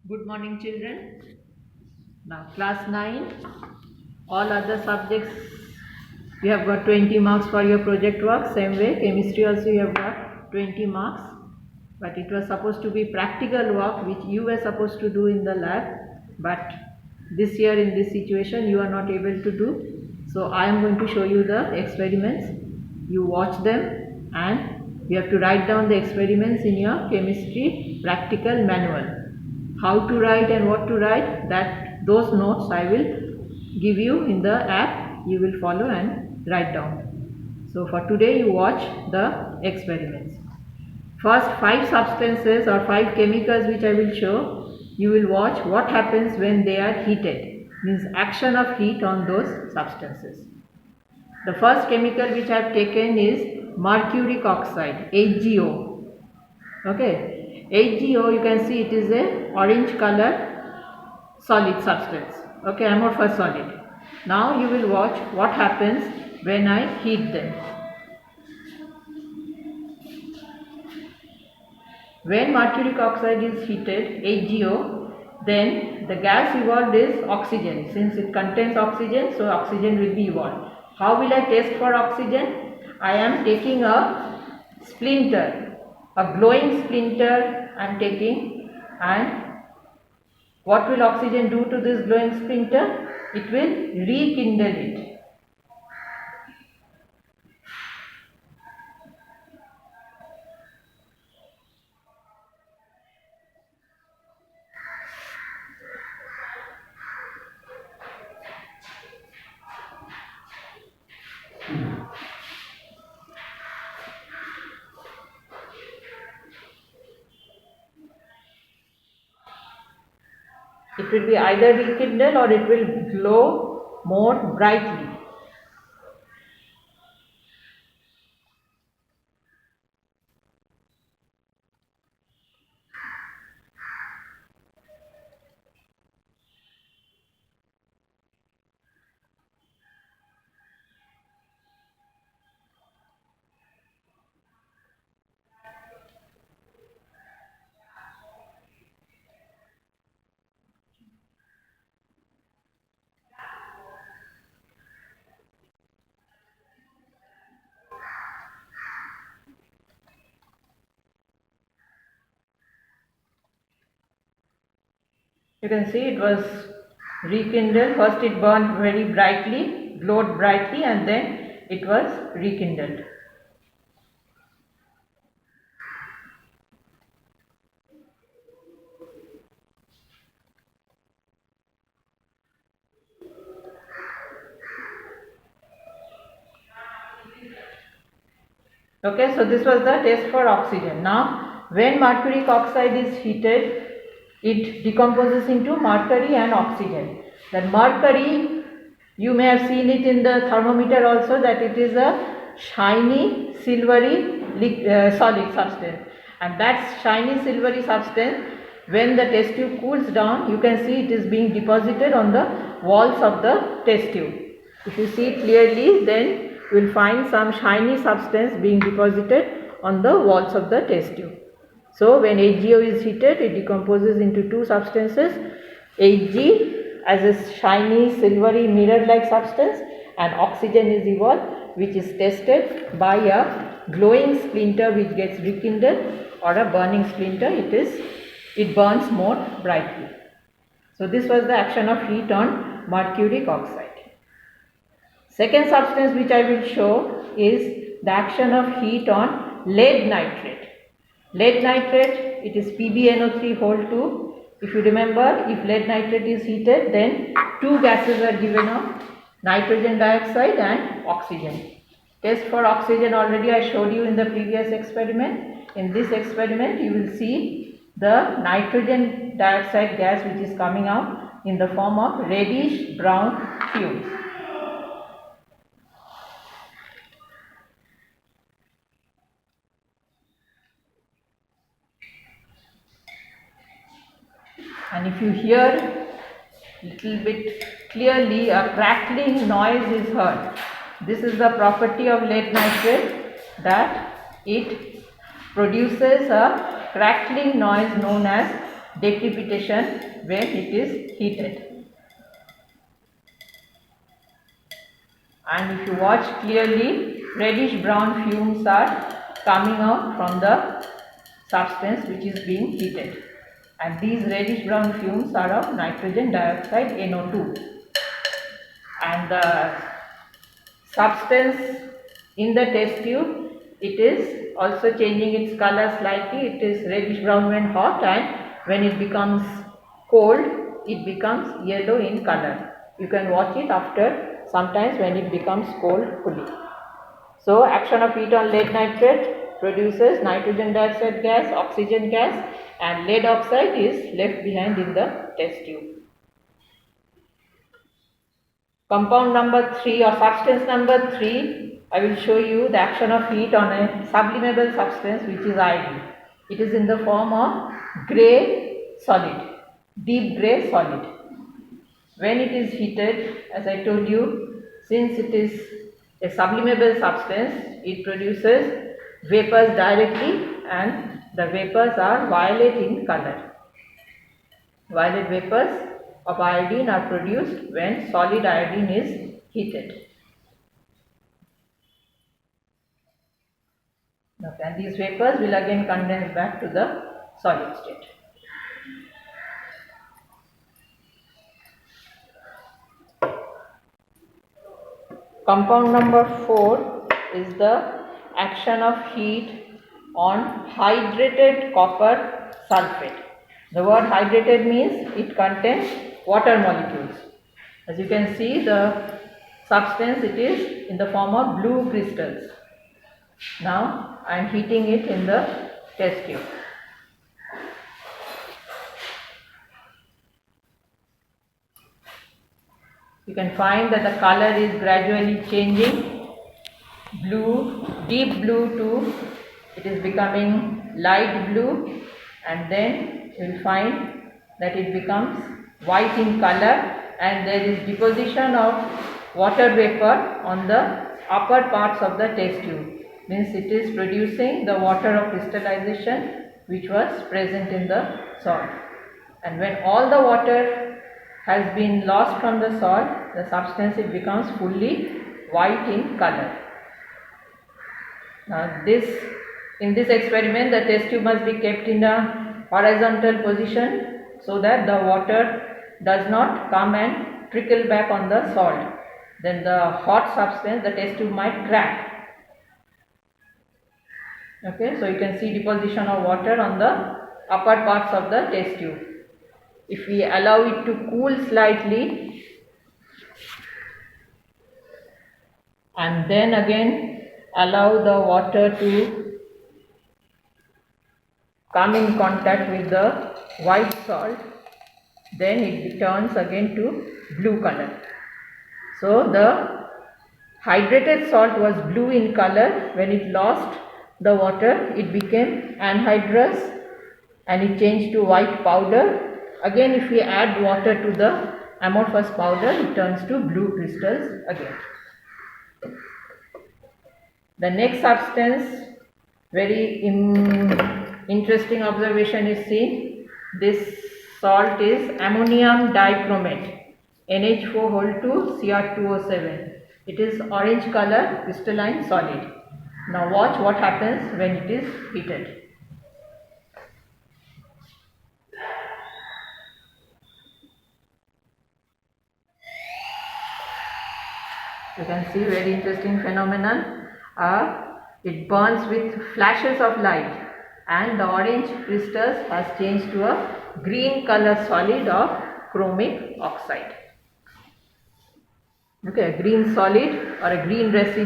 Good morning, children. Now, class 9, all other subjects you have got 20 marks for your project work. Same way, chemistry also you have got 20 marks. But it was supposed to be practical work which you were supposed to do in the lab. But this year in this situation you are not able to do. So I am going to show you the experiments. You watch them and you have to write down the experiments in your chemistry practical manual. How to write and what to write, that those notes I will give you in the app. You will follow and write down. So for today you watch the experiments. First 5 substances or 5 chemicals which I will show, you will watch what happens when they are heated, means action of heat on those substances. The first chemical which I have taken is mercuric oxide, HgO. Okay, HgO, you can see it is a orange color solid substance. Okay, amorphous solid. Now you will watch what happens when I heat them. When mercuric oxide is heated, HgO, then the gas evolved is oxygen. Since it contains oxygen, so oxygen will be evolved. How will I test for oxygen? I am taking a splinter, a glowing splinter I am taking, and what will oxygen do to this glowing splinter? It will rekindle it. It will be either rekindle or it will glow more brightly. You can see it was rekindled. First it burned very brightly, glowed brightly, and then it was rekindled. Okay, so this was the test for oxygen. Now, when mercuric oxide is heated, it decomposes into mercury and oxygen. Then mercury, you may have seen it in the thermometer also, that it is a shiny silvery solid substance, and that shiny silvery substance, when the test tube cools down, you can see it is being deposited on the walls of the test tube. If you see it clearly, then you will find some shiny substance being deposited on the walls of the test tube. So when HgO is heated, it decomposes into 2 substances, Hg as a shiny silvery mirror like substance, and oxygen is evolved, which is tested by a glowing splinter which gets rekindled, or a burning splinter, it burns more brightly. So this was the action of heat on mercuric oxide. Second substance which I will show is the action of heat on lead nitrate. Lead nitrate, it is PbNO3(2). If you remember, if lead nitrate is heated, then 2 gases are given off, nitrogen dioxide and oxygen. Test for oxygen already I showed you in the previous experiment. In this experiment, you will see the nitrogen dioxide gas which is coming out in the form of reddish brown fumes. And if you hear little bit clearly, a crackling noise is heard. This is the property of lead nitrate, that it produces a crackling noise known as decrepitation when it is heated. And if you watch clearly, reddish brown fumes are coming out from the substance which is being heated, and these reddish brown fumes are of nitrogen dioxide, NO2, and the substance in the test tube, it is also changing its color slightly. It is reddish brown when hot, and when it becomes cold it becomes yellow in color. You can watch it after sometimes when it becomes cold fully. So action of heat on lead nitrate produces nitrogen dioxide gas, oxygen gas, and lead oxide is left behind in the test tube. Compound number 3 or substance number 3, I will show you the action of heat on a sublimable substance which is iodine. It is in the form of grey solid, deep grey solid. When it is heated, as I told you, since it is a sublimable substance, it produces vapors directly, and the vapors are violet in color. Violet vapors of iodine are produced when solid iodine is heated. Okay, and these vapors will again condense back to the solid state. Compound number 4 is the action of heat on hydrated copper sulfate. The word hydrated means it contains water molecules. As you can see, the substance, it is in the form of blue crystals. Now I am heating it in the test tube. You can find that the color is gradually changing, blue, deep blue to it is becoming light blue, and then you will find that it becomes white in color, and there is deposition of water vapor on the upper parts of the test tube. Means it is producing the water of crystallization which was present in the salt. And when all the water has been lost from the salt, the substance, it becomes fully white in color. Now in this experiment, the test tube must be kept in a horizontal position so that the water does not come and trickle back on the salt. Then the hot substance, the test tube might crack. Okay, so you can see deposition of water on the upper parts of the test tube. If we allow it to cool slightly and then again allow the water to come in contact with the white salt, then it turns again to blue color. So the hydrated salt was blue in color. When it lost the water, it became anhydrous and it changed to white powder. Again, if we add water to the amorphous powder, it turns to blue crystals again. The next substance, very interesting observation is seen. This salt is ammonium dichromate, NH4 Cr2O7. It is orange color crystalline solid. Now watch what happens when it is heated. You can see very interesting phenomenon. It burns with flashes of light, and the orange crystals has changed to a green color solid of chromic oxide. Okay, a green solid or a green residue